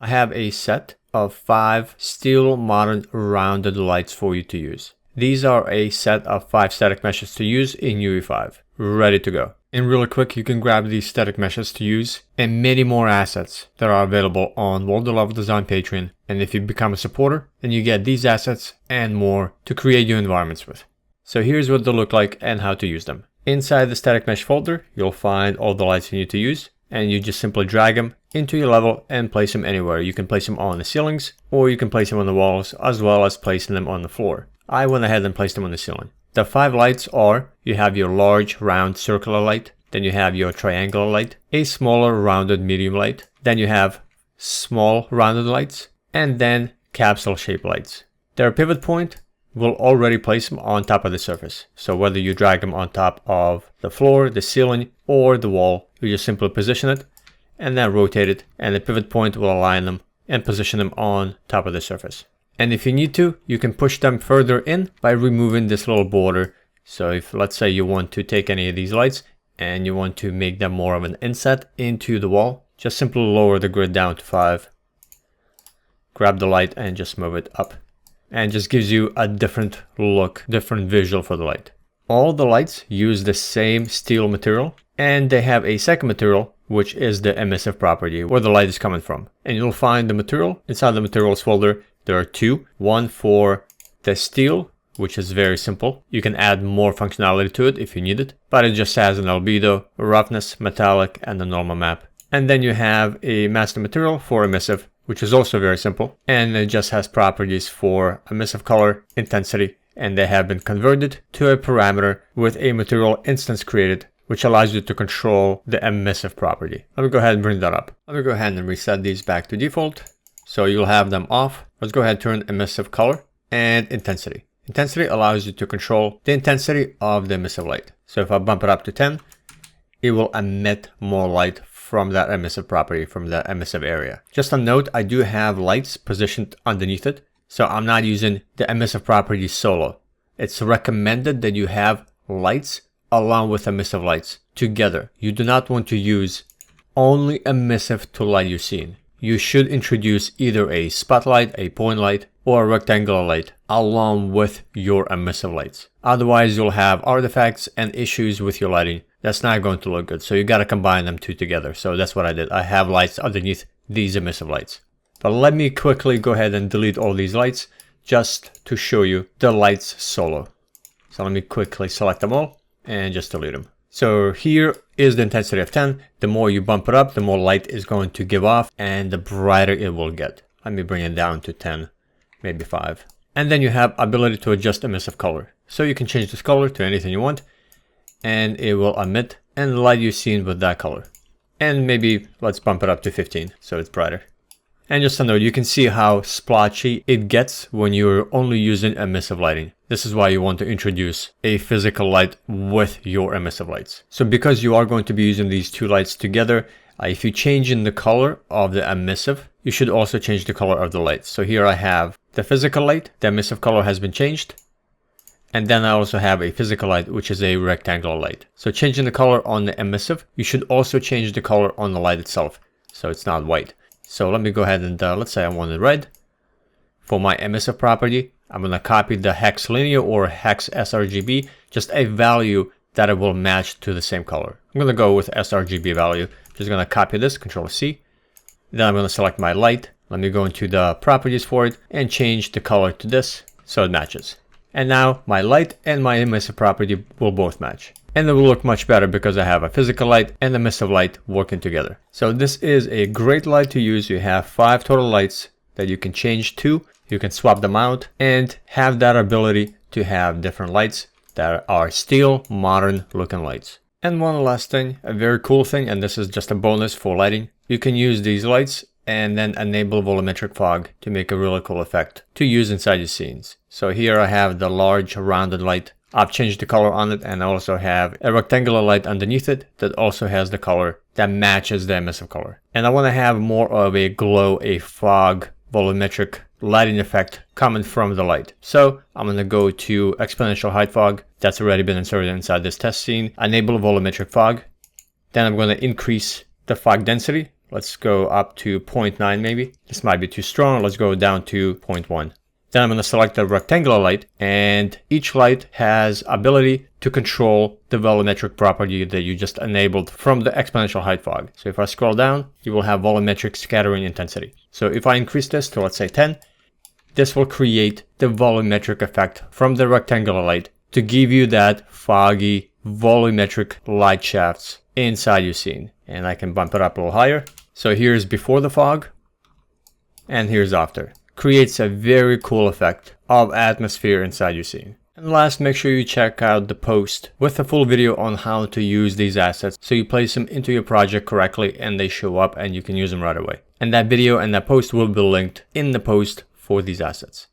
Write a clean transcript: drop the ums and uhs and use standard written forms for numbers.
I have a set of 5 steel modern rounded lights for you to use. These are a set of 5 static meshes to use in UE5, ready to go. And really quick, you can grab these static meshes to use and many more assets that are available on WoLD Level Design Patreon. And if you become a supporter, then you get these assets and more to create your environments with. So here's what they look like and how to use them. Inside the static mesh folder, you'll find all the lights you need to use, and you just simply drag them into your level and place them anywhere. You can place them on the ceilings, or you can place them on the walls, as well as placing them on the floor. I went ahead and placed them on the ceiling. The 5 lights are, you have your large round circular light, then you have your triangular light, a smaller rounded medium light, then you have small rounded lights, and then capsule shaped lights. Their pivot point will already place them on top of the surface. So whether you drag them on top of the floor, the ceiling, or the wall, you just simply position it and then rotate it, and the pivot point will align them and position them on top of the surface. And if you need to, you can push them further in by removing this little border. So if, let's say, you want to take any of these lights and you want to make them more of an inset into the wall, just simply lower the grid down to 5, grab the light and just move it up, and just gives you a different look, different visual for the light. All the lights use the same steel material, and they have a second material, which is the emissive property, where the light is coming from. And you'll find the material inside the materials folder. There are 2, one for the steel, which is very simple. You can add more functionality to it if you need it, but it just has an albedo, roughness, metallic, and a normal map. And then you have a master material for emissive, which is also very simple, and it just has properties for emissive color, intensity, and they have been converted to a parameter with a material instance created, which allows you to control the emissive property. Let me go ahead and bring that up. Let me go ahead and reset these back to default. So you'll have them off. Let's go ahead and turn emissive color and intensity. Intensity allows you to control the intensity of the emissive light. So if I bump it up to 10, it will emit more light from that emissive property, from the emissive area. Just a note, I do have lights positioned underneath it, so I'm not using the emissive property solo. It's recommended that you have lights along with emissive lights together. You do not want to use only emissive to light your scene. You should introduce either a spotlight, a point light, or a rectangular light along with your emissive lights. Otherwise, you'll have artifacts and issues with your lighting. That's not going to look good. So you got to combine them two together. So that's what I did. I have lights underneath these emissive lights. But let me quickly go ahead and delete all these lights just to show you the lights solo. So let me quickly select them all and just delete them. So here is the intensity of 10. The more you bump it up, the more light is going to give off and the brighter it will get. Let me bring it down to 10, maybe 5. And then you have ability to adjust emissive color. So you can change this color to anything you want and it will emit and light your scene with that color. And maybe let's bump it up to 15 so it's brighter. And just a note, you can see how splotchy it gets when you're only using emissive lighting. This is why you want to introduce a physical light with your emissive lights. So because you are going to be using these 2 lights together, if you change in the color of the emissive, you should also change the color of the lights. So here I have the physical light, the emissive color has been changed. And then I also have a physical light, which is a rectangular light. So changing the color on the emissive, you should also change the color on the light itself, so it's not white. So let me go ahead and let's say I want it red. For my emissive property, I'm going to copy the hex linear or hex sRGB, just a value that it will match to the same color. I'm going to go with sRGB value. Just going to copy this, Control C. Then I'm going to select my light. Let me go into the properties for it and change the color to this so it matches. And now my light and my emissive property will both match. And it will look much better because I have a physical light and emissive light working together. So this is a great light to use. You have 5 total lights that you can change to. You can swap them out and have that ability to have different lights that are still modern looking lights. And one last thing, a very cool thing, and this is just a bonus for lighting. You can use these lights and then enable volumetric fog to make a really cool effect to use inside your scenes. So here I have the large rounded light. I've changed the color on it, and I also have a rectangular light underneath it that also has the color that matches the emissive color. And I want to have more of a glow, a fog, volumetric lighting effect coming from the light. So I'm going to go to exponential height fog. That's already been inserted inside this test scene. Enable volumetric fog. Then I'm going to increase the fog density. Let's go up to 0.9 maybe. This might be too strong. Let's go down to 0.1. Then I'm going to select the rectangular light, and each light has ability to control the volumetric property that you just enabled from the exponential height fog. So if I scroll down, you will have volumetric scattering intensity. So if I increase this to, let's say, 10, this will create the volumetric effect from the rectangular light to give you that foggy volumetric light shafts inside your scene. And I can bump it up a little higher. So here's before the fog, and here's after. Creates a very cool effect of atmosphere inside your scene. And last, make sure you check out the post with a full video on how to use these assets so you place them into your project correctly and they show up and you can use them right away. And that video and that post will be linked in the post for these assets.